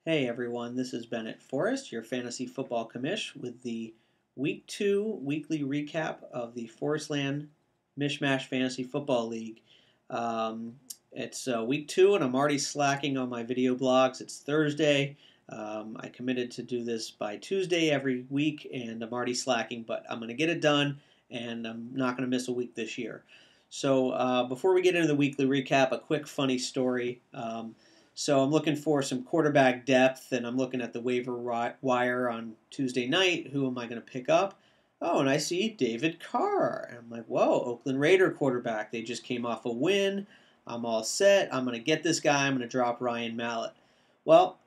Hey everyone, this is Bennett Forrest, your fantasy football commish, with the Week 2 weekly recap of the ForrestLand MishMash Fantasy Football League. It's Week 2, and I'm already slacking on my video blogs. It's Thursday. I committed to do this by Tuesday every week, and I'm already slacking, but I'm going to get it done, and I'm not going to miss a week this year. So before we get into the weekly recap, a quick funny story. So I'm looking for some quarterback depth, and I'm looking at the waiver wire on Tuesday night. Who am I going to pick up? Oh, and I see David Carr. And I'm like, whoa, Oakland Raider quarterback. They just came off a win. I'm all set. I'm going to get this guy. I'm going to drop Ryan Mallett. Well,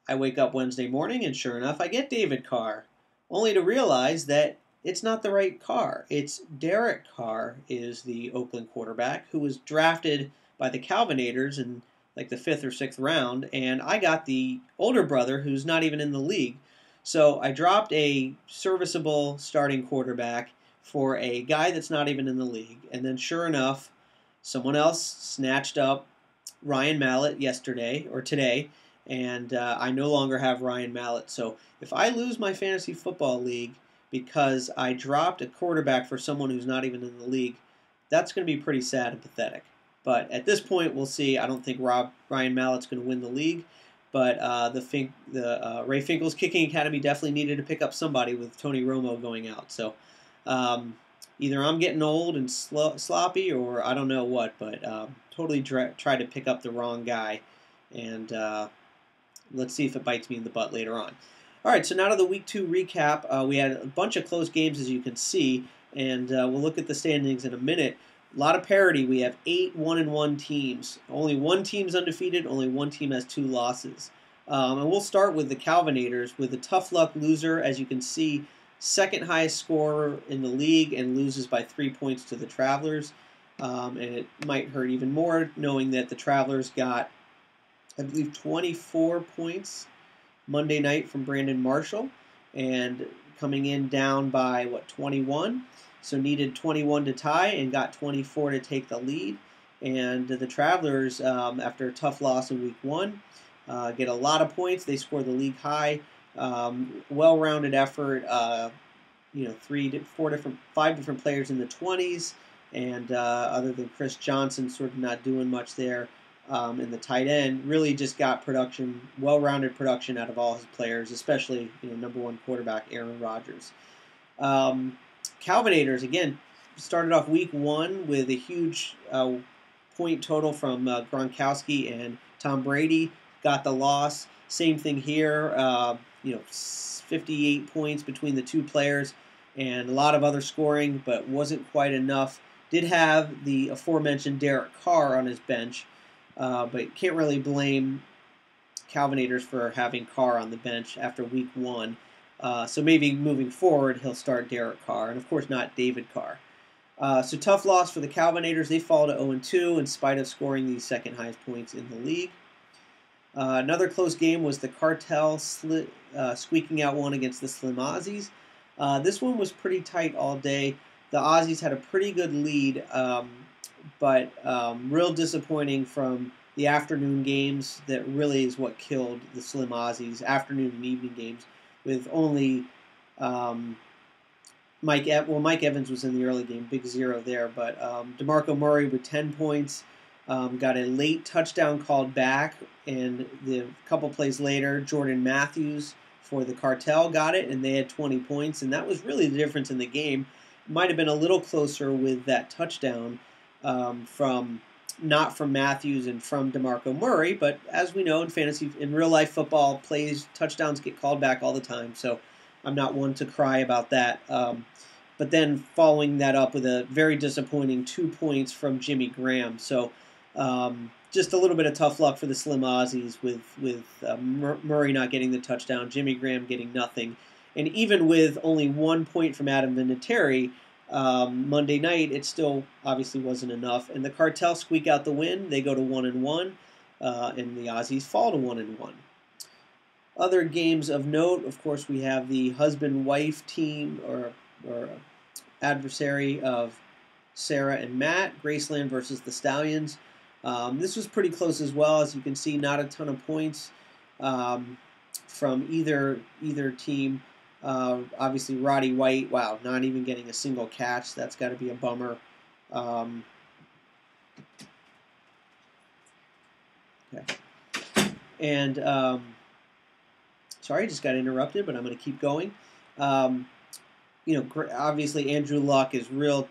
I wake up Wednesday morning, and sure enough, I get David Carr, only to realize that it's not the right Carr. It's Derek Carr is the Oakland quarterback who was drafted by the Calvinators in like the 5th or 6th round, and I got the older brother who's not even in the league. So I dropped a serviceable starting quarterback for a guy that's not even in the league, and then sure enough, someone else snatched up Ryan Mallett yesterday or today, and I no longer have Ryan Mallett. So if I lose my fantasy football league because I dropped a quarterback for someone who's not even in the league, that's going to be pretty sad and pathetic. But at this point, we'll see. I don't think Ryan Mallett's going to win the league, but Ray Finkel's Kicking Academy definitely needed to pick up somebody with Tony Romo going out. So either I'm getting old and sloppy, or I don't know what, but totally tried to pick up the wrong guy, and let's see if it bites me in the butt later on. All right, so now to the Week 2 recap. We had a bunch of close games, as you can see, and we'll look at the standings in a minute. A lot of parity. We have 8 1-1 teams. Only one team's undefeated. Only one team has 2 losses. And we'll start with the Calvinators with a tough luck loser. As you can see, second highest scorer in the league and loses by 3 points to the Travelers. And it might hurt even more knowing that the Travelers got, I believe, 24 points Monday night from Brandon Marshall, and coming in down by, 21? So needed 21 to tie and got 24 to take the lead. And the Travelers, after a tough loss in Week 1, get a lot of points. They score the league high. Well-rounded effort. 5 different players in the 20s. And other than Chris Johnson sort of not doing much there in the tight end, really just got production, well-rounded production out of all his players, especially number 1 quarterback Aaron Rodgers. Calvinators, again, started off Week 1 with a huge point total from Gronkowski and Tom Brady. Got the loss. Same thing here. 58 points between the 2 players and a lot of other scoring, but wasn't quite enough. Did have the aforementioned Derek Carr on his bench, but can't really blame Calvinators for having Carr on the bench after Week 1. So maybe moving forward, he'll start Derek Carr, and of course not David Carr. So tough loss for the Calvinators. They fall to 0-2 in spite of scoring the second highest points in the league. Another close game was the Cartel squeaking out one against the Slim Aussies. This one was pretty tight all day. The Aussies had a pretty good lead, but real disappointing from the afternoon games. That really is what killed the Slim Aussies, afternoon and evening games, with only Mike Evans was in the early game, big 0 there, but DeMarco Murray with 10 points, got a late touchdown called back, and a couple plays later, Jordan Matthews for the Cartel got it, and they had 20 points, and that was really the difference in the game. Might have been a little closer with that touchdown not from Matthews and from DeMarco Murray, but as we know in fantasy, in real life football, touchdowns get called back all the time, so I'm not one to cry about that. But then following that up with a very disappointing 2 points from Jimmy Graham. So just a little bit of tough luck for the Slim Aussies with Murray not getting the touchdown, Jimmy Graham getting nothing. And even with only 1 point from Adam Vinatieri, Monday night, it still obviously wasn't enough. And the Cartel squeak out the win. They go to 1-1, and the Aussies fall to 1-1. Other games of note, of course, we have the husband-wife team or adversary of Sarah and Matt, Graceland versus the Stallions. This was pretty close as well. As you can see, not a ton of points. from either team. Obviously, Roddy White, wow, not even getting a single catch. That's got to be a bummer. Okay. And sorry, I just got interrupted, but I'm going to keep going. Obviously Andrew Luck is having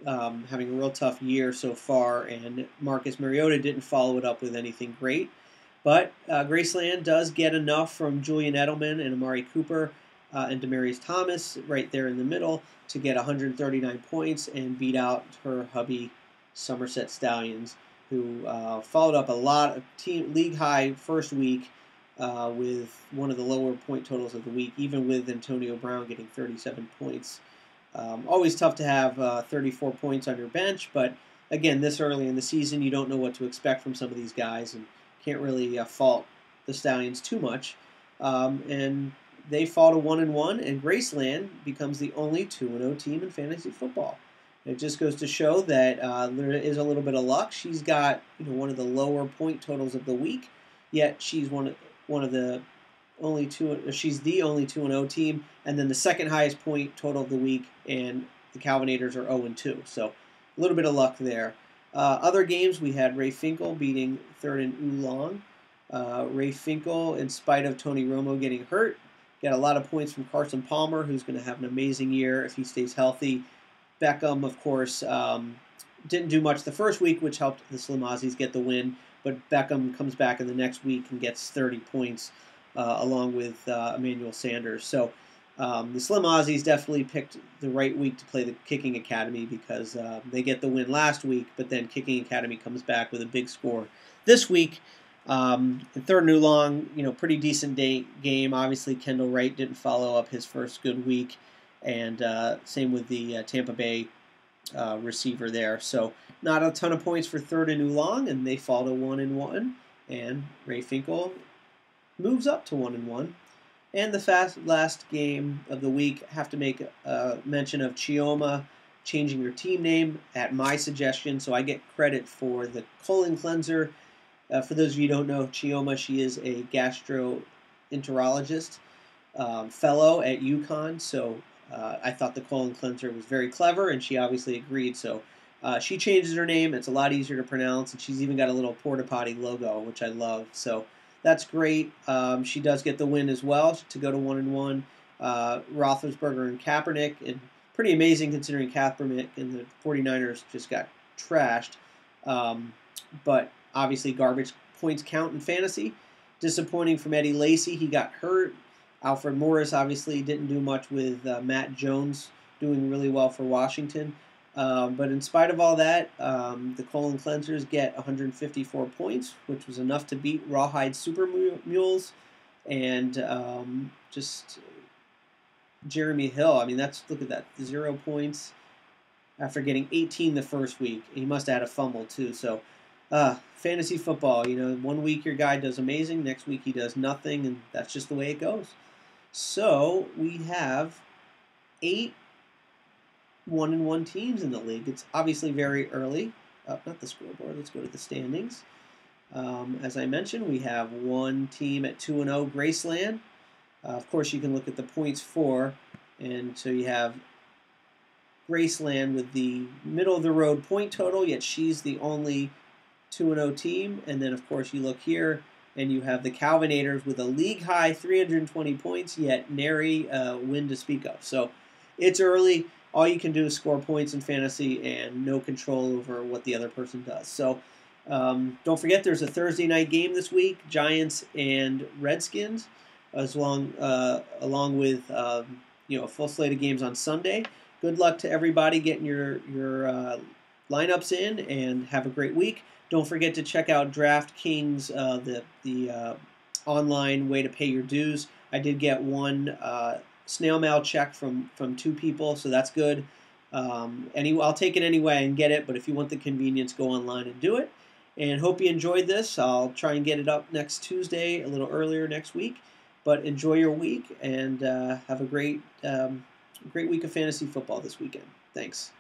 a real tough year so far, and Marcus Mariota didn't follow it up with anything great. But Graceland does get enough from Julian Edelman and Amari Cooper and Demaryius Thomas right there in the middle to get 139 points and beat out her hubby Somerset Stallions, who followed up a lot of league high first week with one of the lower point totals of the week, even with Antonio Brown getting 37 points. Always tough to have 34 points on your bench, but again, this early in the season, you don't know what to expect from some of these guys, and can't really fault the Stallions too much. And they fall to 1-1, and Graceland becomes the only 2-0 team in fantasy football. It just goes to show that there is a little bit of luck. She's got one of the lower point totals of the week, yet she's one of the only she's the only 2-0 team, and then the second highest point total of the week, and the Calvinators are 0-2. So a little bit of luck there. Other games, we had Ray Finkel beating Third and Oolong. Ray Finkel, in spite of Tony Romo getting hurt, got a lot of points from Carson Palmer, who's going to have an amazing year if he stays healthy. Beckham, of course, didn't do much the first week, which helped the Slim Aussies get the win, but Beckham comes back in the next week and gets 30 points along with Emmanuel Sanders. So the Slim Aussies definitely picked the right week to play the Kicking Academy because they get the win last week, but then Kicking Academy comes back with a big score this week. In Third and Oolong, pretty decent game. Obviously, Kendall Wright didn't follow up his first good week, and same with the Tampa Bay receiver there. So not a ton of points for Third and Oolong, and they fall to 1-1, and Ray Finkel moves up to 1-1. And the last game of the week, I have to make a mention of Chioma changing her team name at my suggestion, so I get credit for the colon cleanser. For those of you who don't know Chioma, she is a gastroenterologist fellow at UConn, so I thought the colon cleanser was very clever, and she obviously agreed. So she changes her name. It's a lot easier to pronounce, and she's even got a little porta potty logo, which I love. So that's great. She does get the win as well to go to 1-1. Roethlisberger and Kaepernick, and pretty amazing considering Kaepernick and the 49ers just got trashed. But obviously garbage points count in fantasy. Disappointing from Eddie Lacy. He got hurt. Alfred Morris obviously didn't do much with Matt Jones doing really well for Washington. But in spite of all that, the colon cleansers get 154 points, which was enough to beat Rawhide Super Mules. And just Jeremy Hill, I mean, look at that, 0 points after getting 18 the first week. He must have had a fumble too. So fantasy football, 1 week your guy does amazing, next week he does nothing, and that's just the way it goes. So we have 8 1-1 teams in the league. It's obviously very early. Not the scoreboard. Let's go to the standings. As I mentioned, we have one team at 2-0, Graceland. Of course, you can look at the points for, and so you have Graceland with the middle-of-the-road point total, yet she's the only 2-0 team. And then, of course, you look here, and you have the Calvinators with a league-high 320 points, yet nary win to speak of. So it's early. All you can do is score points in fantasy and no control over what the other person does. So don't forget there's a Thursday night game this week, Giants and Redskins, along with a full slate of games on Sunday. Good luck to everybody getting your lineups in, and have a great week. Don't forget to check out DraftKings, the online way to pay your dues. I did get one snail mail check from 2 people, so that's good. I'll take it anyway and get it, but if you want the convenience, go online and do it. And hope you enjoyed this. I'll try and get it up next Tuesday, a little earlier next week. But enjoy your week, and have a great week of fantasy football this weekend. Thanks.